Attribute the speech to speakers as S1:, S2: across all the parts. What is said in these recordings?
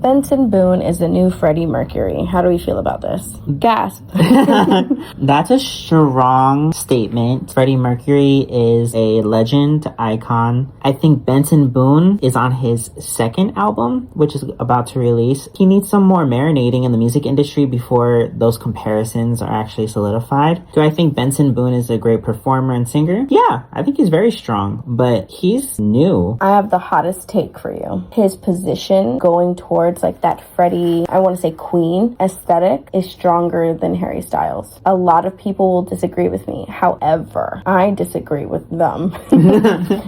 S1: Benson Boone is the new Freddie Mercury. How do we feel about this? Gasp.
S2: That's a strong statement. Freddie Mercury is a legend, icon. I think Benson Boone is on his second album, which is about to release. He needs some more marinating in the music industry before those comparisons are actually solidified. Do I think Benson Boone is a great performer and singer? Yeah, I think he's very strong, but he's new.
S1: I have the hottest take for you. His position going towards like that Freddie, I want to say Queen aesthetic is stronger than Harry Styles. A lot of people will disagree with me. However, I disagree with them.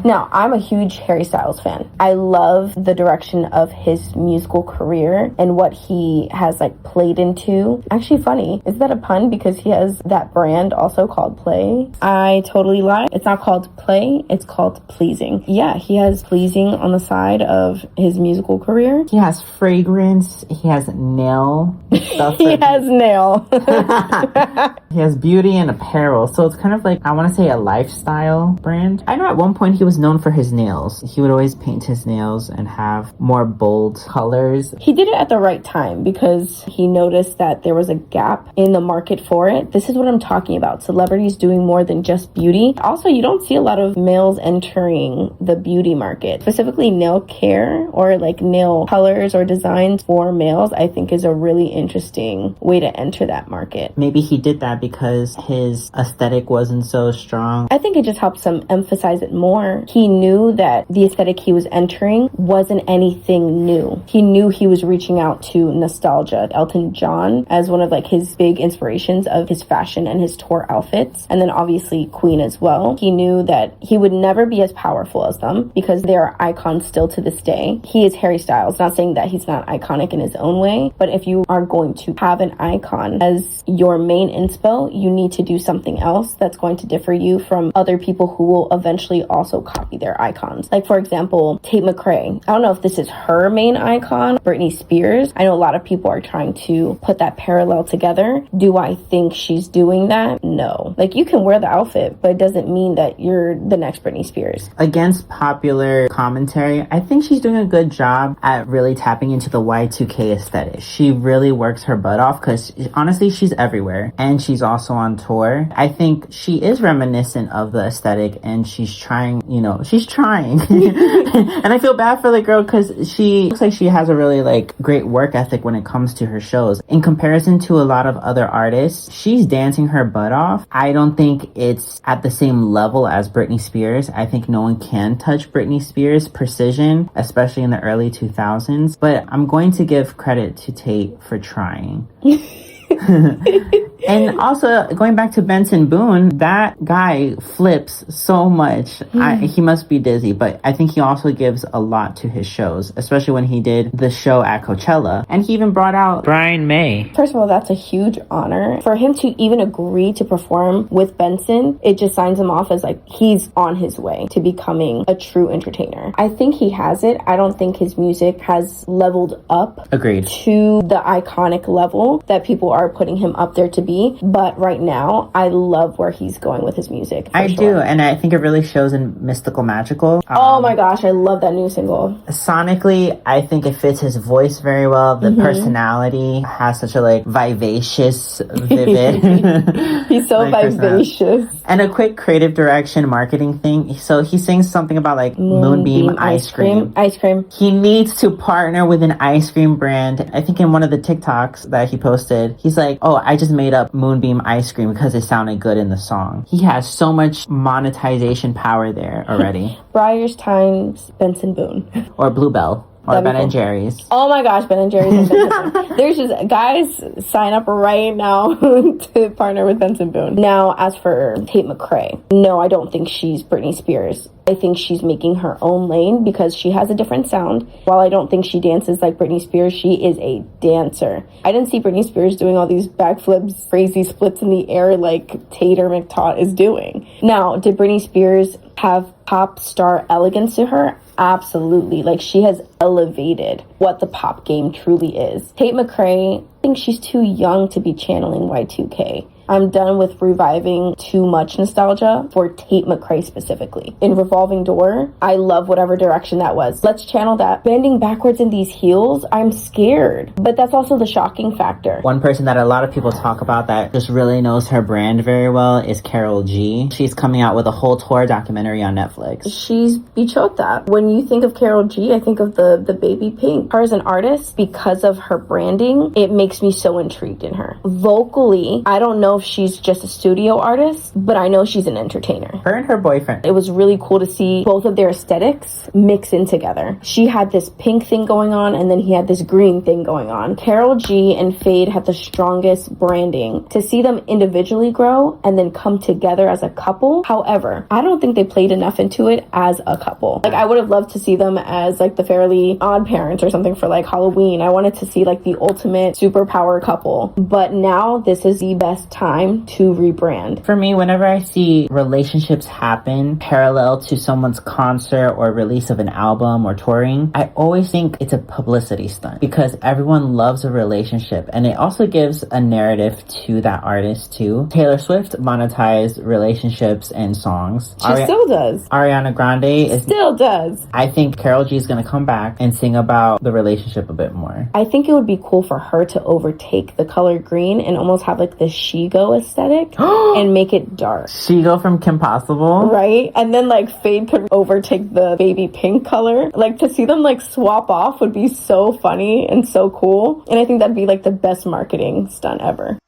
S1: Now, I'm a huge Harry Styles fan. I love the direction of his musical career and what he has like played into. Actually funny, is that a pun? Because he has that brand also called Play. I totally lied. It's not called Play, it's called Pleasing. Yeah, he has Pleasing on the side of his musical career.
S2: He has fragrance, he has nail stuff.
S1: He has nail.
S2: He has beauty and apparel. So it's kind of like, I want to say a lifestyle brand. I know at one point he was known for his nails. He would always paint his nails and have more bold colors.
S1: He did it at the right time because he noticed that there was a gap in the market for it. This is what I'm talking about. Celebrities doing more than just beauty. Also, you don't see a lot of males entering the beauty market. Specifically nail care or like nail colors or designs for males, I think is a really interesting way to enter that market.
S2: Maybe he did that because his aesthetic wasn't so strong.
S1: I think it just helps him emphasize it more. He knew that the aesthetic he was entering wasn't anything new. He knew he was reaching out to nostalgia. Elton John as one of like his big inspirations of his fashion and his tour outfits. And then obviously Queen as well. He knew that he would never be as powerful as them because they are icons still to this day. He is Harry Styles. Not saying that he's not iconic in his own way, but if you are going to have an icon as your main inspo, you need to do something else that's going to differ you from other people who will eventually also copy their icons. Like for example, Tate McCrae. I don't know if this is her main icon, Britney Spears. I know a lot of people are trying to put that parallel together. Do I think she's doing that? No. Like you can wear the outfit, but it doesn't mean that you're the next Britney Spears.
S2: Against popular commentary, I think she's doing a good job at really tapping into the Y2K aesthetic. She really works her butt off because honestly, she's everywhere and she's also on tour. I think she is reminiscent of the aesthetic and she's trying, she's trying. And I feel bad for the girl because she looks like she has a really like great work ethic when it comes to her shows. In comparison to a lot of other artists, she's dancing her butt off. I don't think it's at the same level as Britney Spears. I think no one can touch Britney Spears' precision, especially in the early 2000s. But I'm going to give credit to Tate for trying. And also, going back to Benson Boone, that guy flips so much. He must be dizzy, but I think he also gives a lot to his shows, especially when he did the show at Coachella. And he even brought out Brian May.
S1: First of all, that's a huge honor. For him to even agree to perform with Benson, it just signs him off as like he's on his way to becoming a true entertainer. I think he has it. I don't think his music has leveled up
S2: Agreed.
S1: to the iconic level that people are putting him up there to be. But right now, I love where he's going with his music.
S2: I do, and I think it really shows in Mystical Magical.
S1: Oh my gosh, I love that new single.
S2: Sonically, I think it fits his voice very well. The personality has such a like vivacious, vivid.
S1: He's so like, vivacious.
S2: And a quick creative direction marketing thing. So he sings something about like Moonbeam ice cream.
S1: Ice cream.
S2: He needs to partner with an ice cream brand. I think in one of the TikToks that he posted, he's like, oh, I just made up Moonbeam ice cream because it sounded good in the song. He has so much monetization power there already.
S1: Briar's times Benson Boone.
S2: Or Bluebell. Or Ben and Jerry's.
S1: Oh my gosh, Ben and Jerry's. There's just, guys, sign up right now to partner with Benson Boone. Now, as for Tate McCrae, no, I don't think she's Britney Spears. I think she's making her own lane because she has a different sound. While I don't think she dances like Britney Spears, she is a dancer. I didn't see Britney Spears doing all these backflips, crazy splits in the air like Tate or McTaut is doing. Now, did Britney Spears have pop star elegance to her? Absolutely. Like, she has elevated what the pop game truly is. Tate McCrae, I think she's too young to be channeling Y2K. I'm done with reviving too much nostalgia for Tate McCrae specifically. In Revolving Door, I love whatever direction that was. Let's channel that. Bending backwards in these heels, I'm scared. But that's also the shocking factor.
S2: One person that a lot of people talk about that just really knows her brand very well is Karol G. She's coming out with a whole tour documentary on Netflix.
S1: She's that. When you think of Karol G, I think of the baby pink. Her as an artist, because of her branding, it makes me so intrigued in her. Vocally, I don't know if she's just a studio artist, but I know she's an entertainer.
S2: Her and her boyfriend.
S1: It was really cool to see both of their aesthetics mix in together. She had this pink thing going on, and then he had this green thing going on. Karol G and Fade had the strongest branding. To see them individually grow and then come together as a couple, however, I don't think they played enough into it as a couple. Like, I would have loved to see them as like the Fairly Odd Parents or something for like Halloween. I wanted to see like the ultimate superpower couple. But now this is the best time to rebrand.
S2: For me, whenever I see relationships happen parallel to someone's concert or release of an album or touring, I always think it's a publicity stunt because everyone loves a relationship, and it also gives a narrative to that artist too. Taylor Swift monetized relationships and songs.
S1: She still does.
S2: Ariana Grande
S1: still does.
S2: I think Karol G is going to come back and sing about the relationship a bit more.
S1: I think it would be cool for her to overtake the color green and almost have like the Shigo aesthetic and make it dark.
S2: Shigo from Kim Possible?
S1: Right? And then like Fade could overtake the baby pink color. Like, to see them like swap off would be so funny and so cool. And I think that'd be like the best marketing stunt ever.